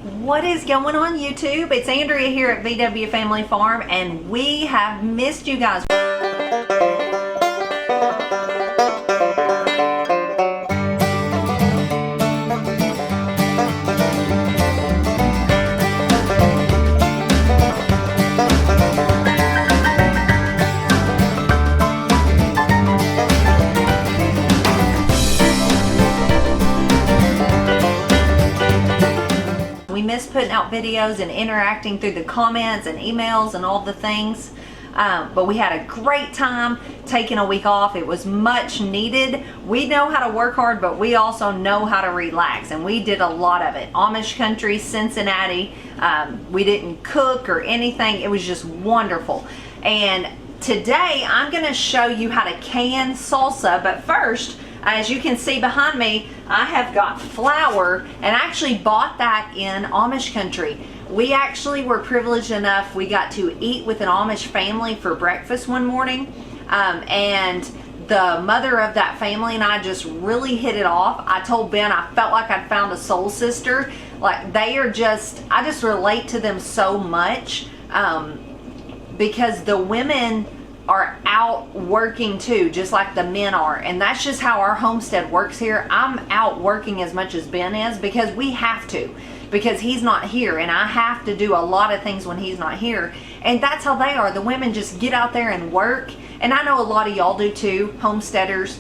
What is going on, YouTube? It's Andrea here at VW Family Farm, and we have missed you guys. We miss putting out videos and interacting through the comments and emails and all the things. But we had a great time taking a week off. It was much needed. We know how to work hard, but we also know how to relax, and we did a lot of it. Amish country, Cincinnati. We didn't cook or anything. It was just wonderful. And today I'm going to show you how to can salsa. But first, as you can see behind me, I have got flour, and I actually bought that in Amish country. We actually were privileged enough, we got to eat with an Amish family for breakfast one morning, and the mother of that family and I just really hit it off. I told Ben I felt like I'd found a soul sister. Like, they are just, I just relate to them so much, because the women are out working too, just like the men are, and that's just how our homestead works here. I'm out working as much as Ben is because we have to, because he's not here, and I have to do a lot of things when he's not here. And that's how they are. The women just get out there and work, and I know a lot of y'all do too. Homesteaders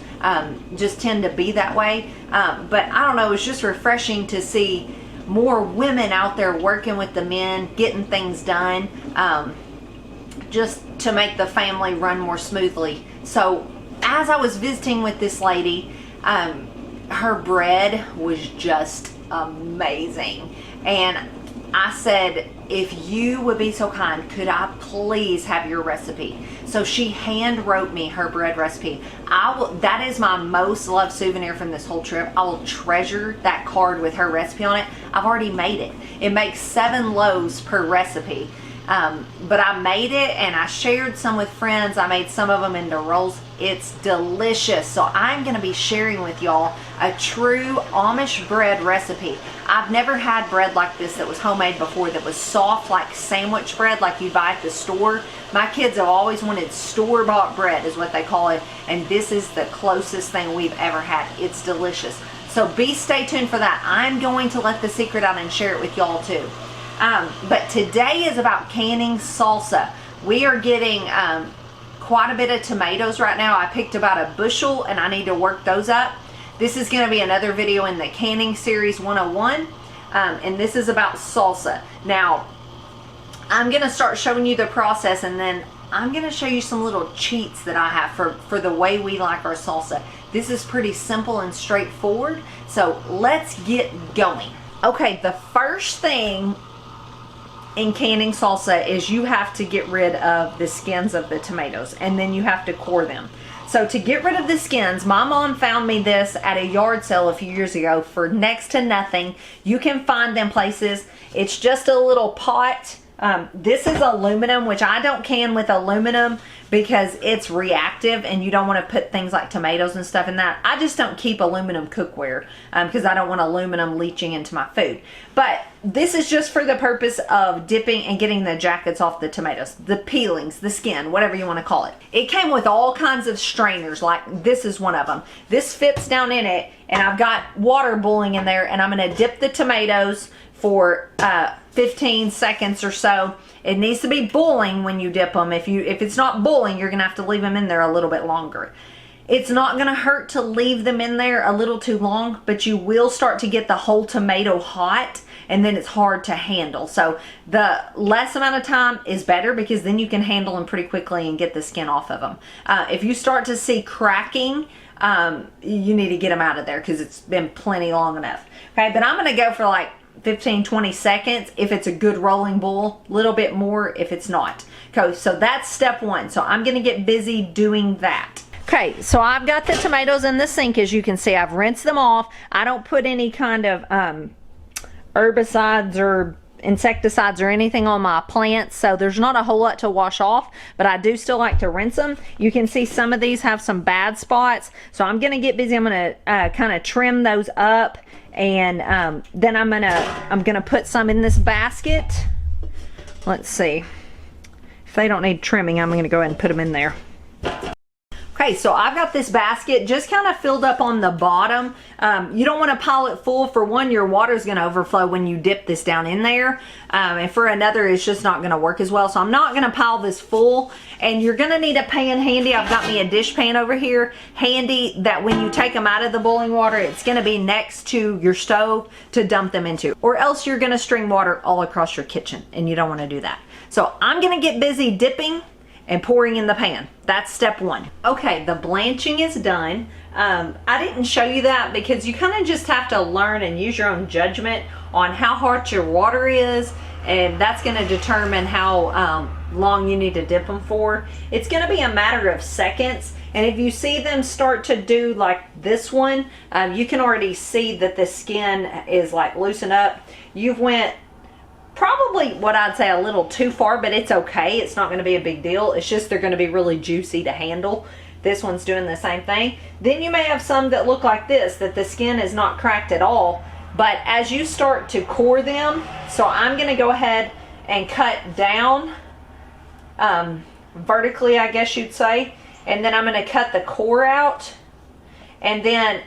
just tend to be that way, but I don't know, it's just refreshing to see more women out there working with the men, getting things done, just to make the family run more smoothly. So as I was visiting with this lady, her bread was just amazing, and I said, if you would be so kind, could I please have your recipe? So she hand wrote me her bread recipe. That is my most loved souvenir from this whole trip. I will treasure that card with her recipe on it. I've already made it. It makes 7 loaves per recipe. But I made it, and I shared some with friends. I made some of them into rolls. It's delicious. So I'm going to be sharing with y'all a true Amish bread recipe. I've never had bread like this that was homemade before, that was soft like sandwich bread like you buy at the store. My kids have always wanted store-bought bread is what they call it, and this is the closest thing we've ever had. It's delicious. So stay tuned for that. I'm going to let the secret out and share it with y'all too. But today is about canning salsa. We are getting quite a bit of tomatoes right now. I picked about a bushel, and I need to work those up. This is going to be another video in the Canning Series 101, and this is about salsa. Now, I'm going to start showing you the process, and then I'm going to show you some little cheats that I have for the way we like our salsa. This is pretty simple and straightforward, so let's get going. Okay, the first thing in canning salsa is you have to get rid of the skins of the tomatoes, and then you have to core them. So to get rid of the skins, my mom found me this at a yard sale a few years ago for next to nothing. You can find them places. It's just a little pot. This is aluminum, which I don't can with aluminum because it's reactive, and you don't want to put things like tomatoes and stuff in that. I just don't keep aluminum cookware because I don't want aluminum leaching into my food. But this is just for the purpose of dipping and getting the jackets off the tomatoes, the peelings, the skin, whatever you want to call it. It came with all kinds of strainers, like this is one of them. This fits down in it, and I've got water boiling in there, and I'm going to dip the tomatoes for 15 seconds or so. It needs to be boiling when you dip them. If it's not boiling, you're gonna have to leave them in there a little bit longer. It's not gonna hurt to leave them in there a little too long, but you will start to get the whole tomato hot, and then it's hard to handle. So the less amount of time is better, because then you can handle them pretty quickly and get the skin off of them. If you start to see cracking, you need to get them out of there because it's been plenty long enough. Okay, but I'm gonna go for like 15-20 seconds if it's a good rolling boil, a little bit more if it's not. Okay, so that's step one. So I'm gonna get busy doing that. Okay, so I've got the tomatoes in the sink. As you can see, I've rinsed them off. I don't put any kind of herbicides or insecticides or anything on my plants, so there's not a whole lot to wash off, but I do still like to rinse them. You can see some of these have some bad spots, so I'm gonna get busy. I'm gonna kind of trim those up And then I'm gonna put some in this basket. Let's see. If they don't need trimming, I'm gonna go ahead and put them in there. Okay, so I've got this basket just kind of filled up on the bottom. You don't want to pile it full. For one, your water is going to overflow when you dip this down in there. And for another, it's just not going to work as well. So I'm not going to pile this full. And you're going to need a pan handy. I've got me a dish pan over here handy that when you take them out of the boiling water, it's going to be next to your stove to dump them into. Or else you're going to string water all across your kitchen, and you don't want to do that. So I'm going to get busy dipping and pouring in the pan. That's step one. Okay, the blanching is done. I didn't show you that because you kind of just have to learn and use your own judgment on how hot your water is, and that's going to determine how long you need to dip them for. It's going to be a matter of seconds, and if you see them start to do like this one, you can already see that the skin is like loosen up. You've went probably what I'd say a little too far, but it's okay. It's not going to be a big deal. It's just they're going to be really juicy to handle. This one's doing the same thing. Then you may have some that look like this, that the skin is not cracked at all. But as you start to core them, so I'm going to go ahead and cut down vertically, I guess you'd say. And then I'm going to cut the core out. And then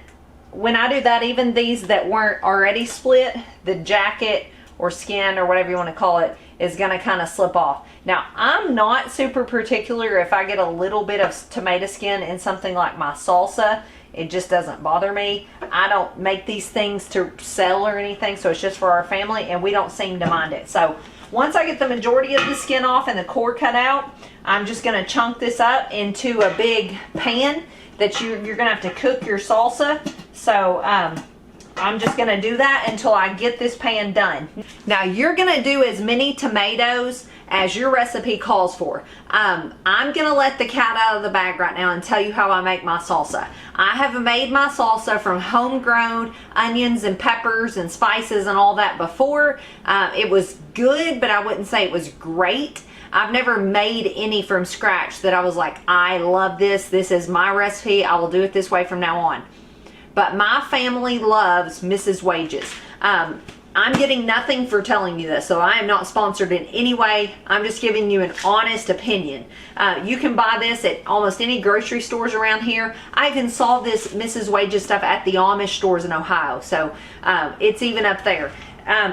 when I do that, even these that weren't already split, the jacket or skin or whatever you want to call it is going to kind of slip off. Now, I'm not super particular if I get a little bit of tomato skin in something like my salsa. It just doesn't bother me. I don't make these things to sell or anything, so it's just for our family, and we don't seem to mind it. So once I get the majority of the skin off and the core cut out, I'm just going to chunk this up into a big pan that you're going to have to cook your salsa. So I'm just going to do that until I get this pan done. Now you're going to do as many tomatoes as your recipe calls for. I'm going to let the cat out of the bag right now and tell you how I make my salsa. I have made my salsa from homegrown onions and peppers and spices and all that before. It was good, but I wouldn't say it was great. I've never made any from scratch that I was like, I love this. This is my recipe. I will do it this way from now on. But my family loves Mrs. Wages. I'm getting nothing for telling you this, so I am not sponsored in any way. I'm just giving you an honest opinion. You can buy this at almost any grocery stores around here. I even saw this Mrs. Wages stuff at the Amish stores in Ohio, so it's even up there.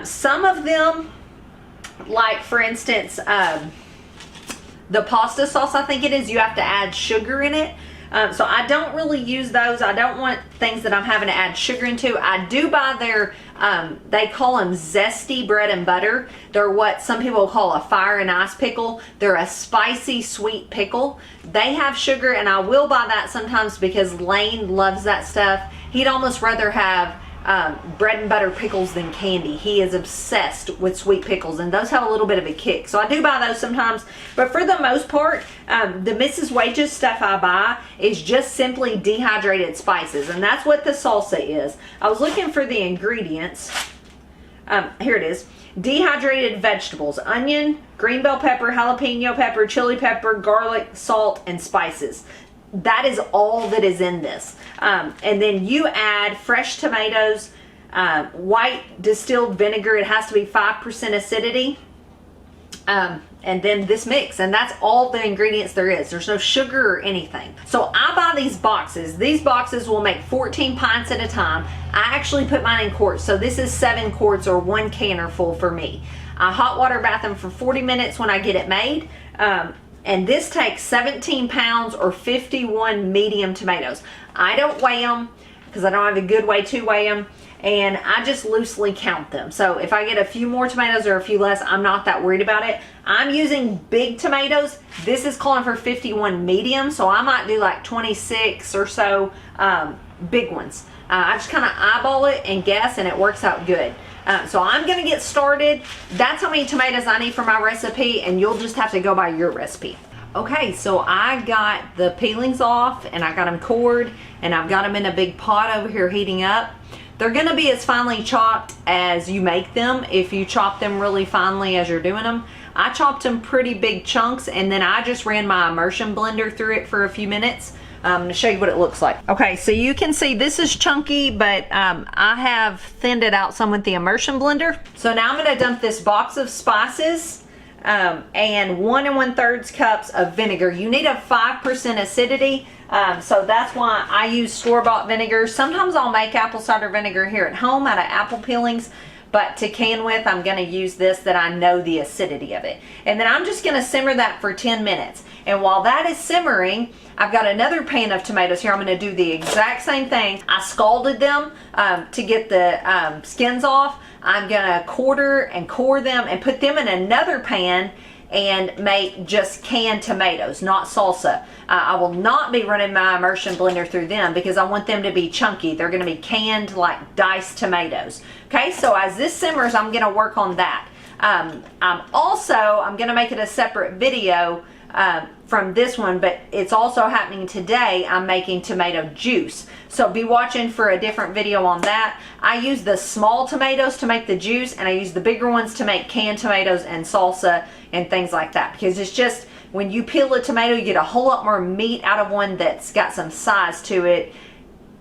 Some of them, like for instance, the pasta sauce, I think it is, you have to add sugar in it. So I don't really use those. I don't want things that I'm having to add sugar into. I do buy their, they call them zesty bread and butter. They're what some people call a fire and ice pickle. They're a spicy sweet pickle. They have sugar, and I will buy that sometimes because Lane loves that stuff. He'd almost rather have bread and butter pickles than candy. He is obsessed with sweet pickles, and those have a little bit of a kick. So I do buy those sometimes, but for the most part, the Mrs. Wages stuff I buy is just simply dehydrated spices, and that's what the salsa is. I was looking for the ingredients. Here it is. Dehydrated vegetables: onion, green bell pepper, jalapeno pepper, chili pepper, garlic, salt, and spices. That is all that is in this. And then you add fresh tomatoes, white distilled vinegar. It has to be 5% acidity. And then this mix, and that's all the ingredients there is. There's no sugar or anything. So I buy these boxes. These boxes will make 14 pints at a time. I actually put mine in quarts, so this is 7 quarts or 1 canner full for me. I hot water bath them for 40 minutes when I get it made. And this takes 17 pounds or 51 medium tomatoes. I don't weigh them because I don't have a good way to weigh them, and I just loosely count them. So if I get a few more tomatoes or a few less, I'm not that worried about it. I'm using big tomatoes. This is calling for 51 medium, so I might do like 26 or so big ones. I just kind of eyeball it and guess, and it works out good. So I'm going to get started. That's how many tomatoes I need for my recipe, and you'll just have to go by your recipe. Okay, so I got the peelings off, and I got them cored, and I've got them in a big pot over here heating up. They're going to be as finely chopped as you make them if you chop them really finely as you're doing them. I chopped them pretty big chunks, and then I just ran my immersion blender through it for a few minutes. I'm going to show you what it looks like. Okay, so you can see this is chunky, but I have thinned it out some with the immersion blender. So now I'm going to dump this box of spices and 1 1/3 cups of vinegar. You need a 5% acidity, so that's why I use store-bought vinegar. Sometimes I'll make apple cider vinegar here at home out of apple peelings, but to can with, I'm going to use this that I know the acidity of it. And then I'm just going to simmer that for 10 minutes. And while that is simmering, I've got another pan of tomatoes here. I'm going to do the exact same thing. I scalded them to get the skins off. I'm going to quarter and core them and put them in another pan and make just canned tomatoes, not salsa. I will not be running my immersion blender through them because I want them to be chunky. They're going to be canned like diced tomatoes. Okay, so as this simmers, I'm going to work on that. I'm going to make it a separate video from this one, but it's also happening today. I'm making tomato juice, so be watching for a different video on that. I use the small tomatoes to make the juice, and I use the bigger ones to make canned tomatoes and salsa and things like that, because it's just, when you peel a tomato, you get a whole lot more meat out of one that's got some size to it.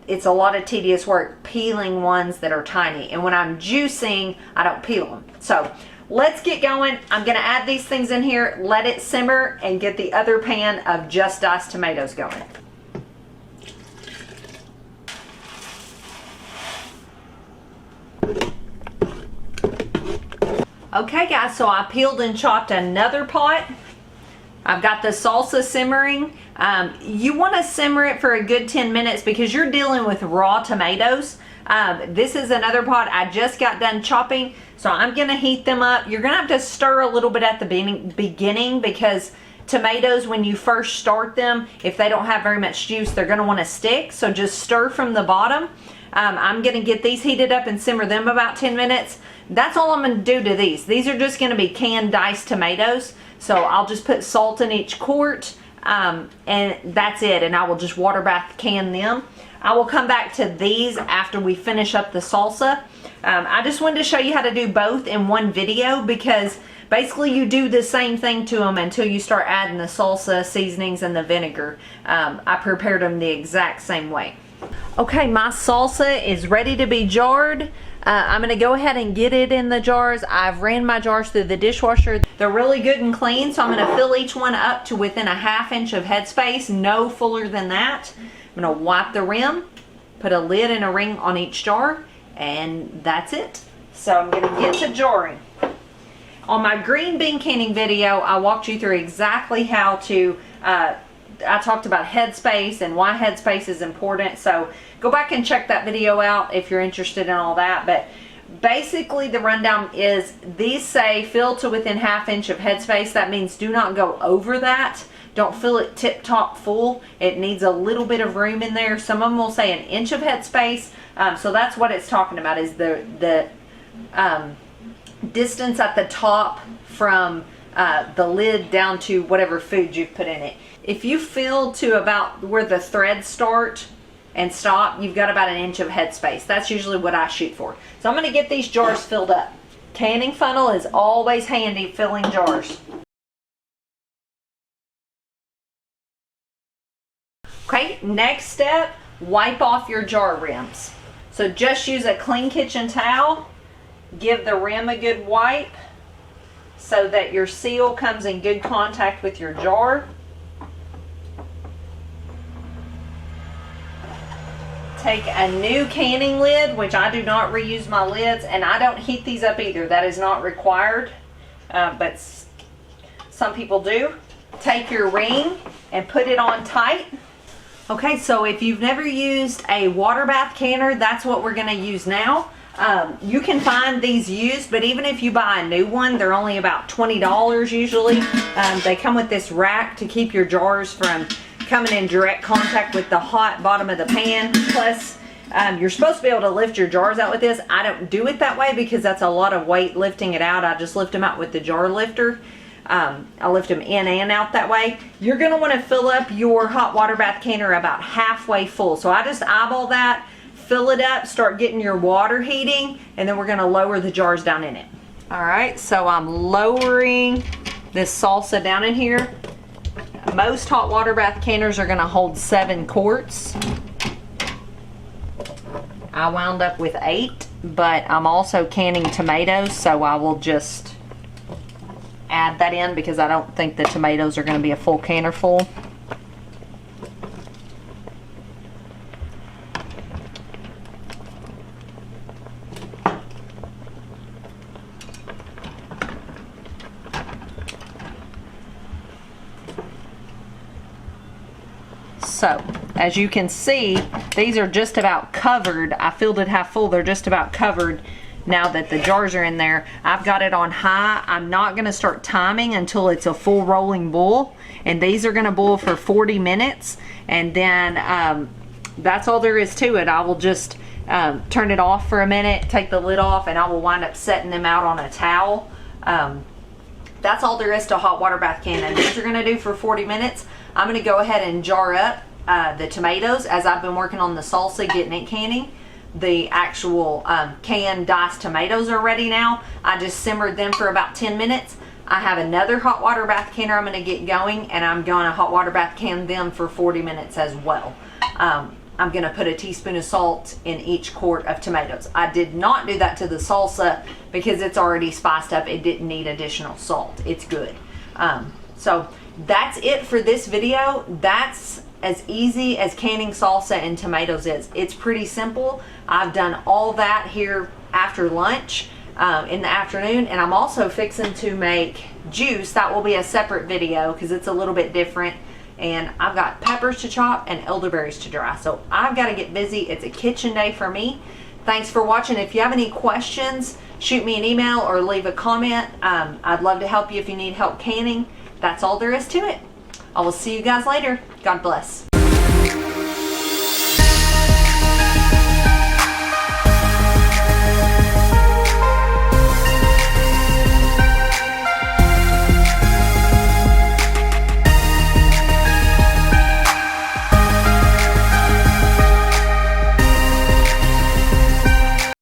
It's a lot of tedious work peeling ones that are tiny, and when I'm juicing, I don't peel them. So let's get going. I'm going to add these things in here, let it simmer, and get the other pan of just diced tomatoes going. Okay guys, so I peeled and chopped another pot. I've got the salsa simmering. You want to simmer it for a good 10 minutes because you're dealing with raw tomatoes. This is another pot I just got done chopping, so I'm going to heat them up. You're going to have to stir a little bit at the beginning because tomatoes, when you first start them, if they don't have very much juice, they're going to want to stick, so just stir from the bottom. I'm going to get these heated up and simmer them about 10 minutes. That's all I'm going to do to these. These are just going to be canned diced tomatoes, so I'll just put salt in each quart, and that's it, and I will just water bath can them. I will come back to these after we finish up the salsa. I just wanted to show you how to do both in one video because basically you do the same thing to them until you start adding the salsa seasonings and the vinegar. I prepared them the exact same way. Okay, my salsa is ready to be jarred. I'm going to go ahead and get it in the jars. I've ran my jars through the dishwasher. They're really good and clean, so I'm going to fill each one up to within a 1/2 inch of headspace, no fuller than that. I'm going to wipe the rim, put a lid and a ring on each jar, and that's it. So I'm going to get to jarring. On my green bean canning video, I walked you through exactly how to, I talked about headspace and why headspace is important. So go back and check that video out if you're interested in all that. But basically the rundown is these say fill to within 1/2 inch of headspace. That means do not go over that. Don't fill it tip top full. It needs a little bit of room in there. Some of them will say 1 inch of headspace. So that's what it's talking about, is the distance at the top from the lid down to whatever food you've put in it. If you fill to about where the threads start and stop, you've got about 1 inch of headspace. That's usually what I shoot for. So I'm going to get these jars filled up. Canning funnel is always handy filling jars. Okay, next step, wipe off your jar rims. So just use a clean kitchen towel, give the rim a good wipe so that your seal comes in good contact with your jar. Take a new canning lid, which I do not reuse my lids, and I don't heat these up either. That is not required, but some people do. Take your ring and put it on tight. Okay, so if you've never used a water bath canner, that's what we're going to use now. You can find these used, but even if you buy a new one, they're only about $20 usually. They come with this rack to keep your jars from coming in direct contact with the hot bottom of the pan. Plus, you're supposed to be able to lift your jars out with this. I don't do it that way because that's a lot of weight lifting it out. I just lift them out with the jar lifter. I lift them in and out that way. You're going to want to fill up your hot water bath canner about halfway full. So I just eyeball that, fill it up, start getting your water heating, and then we're going to lower the jars down in it. All right, so I'm lowering this salsa down in here. most hot water bath canners are gonna hold 7 quarts. I wound up with 8, but I'm also canning tomatoes, so I will just add that in because I don't think the tomatoes are gonna be a full canner full. So, as you can see, these are just about covered. I filled it half full. They're just about covered now that the jars are in there. I've got it on high. I'm not going to start timing until it's a full rolling boil. And these are going to boil for 40 minutes. And then that's all there is to it. I will just turn it off for a minute, take the lid off, and I will wind up setting them out on a towel. That's all there is to a hot water bath can. And these are going to do for 40 minutes. I'm going to go ahead and jar up the tomatoes as I've been working on the salsa, getting it canning. The actual canned diced tomatoes are ready now. I just simmered them for about 10 minutes. I have another hot water bath canner I'm going to get going, and I'm going to hot water bath can them for 40 minutes as well. I'm going to put a teaspoon of salt in each quart of tomatoes. I did not do that to the salsa because it's already spiced up. It didn't need additional salt. It's good. So that's it for this video. That's as easy as canning salsa and tomatoes is. It's pretty simple. I've done all that here after lunch in the afternoon, and I'm also fixing to make juice. That will be a separate video because it's a little bit different. And I've got peppers to chop and elderberries to dry. So I've got to get busy. It's a kitchen day for me. Thanks for watching. If you have any questions, shoot me an email or leave a comment. I'd love to help you if you need help canning. That's all there is to it. I will see you guys later. God bless.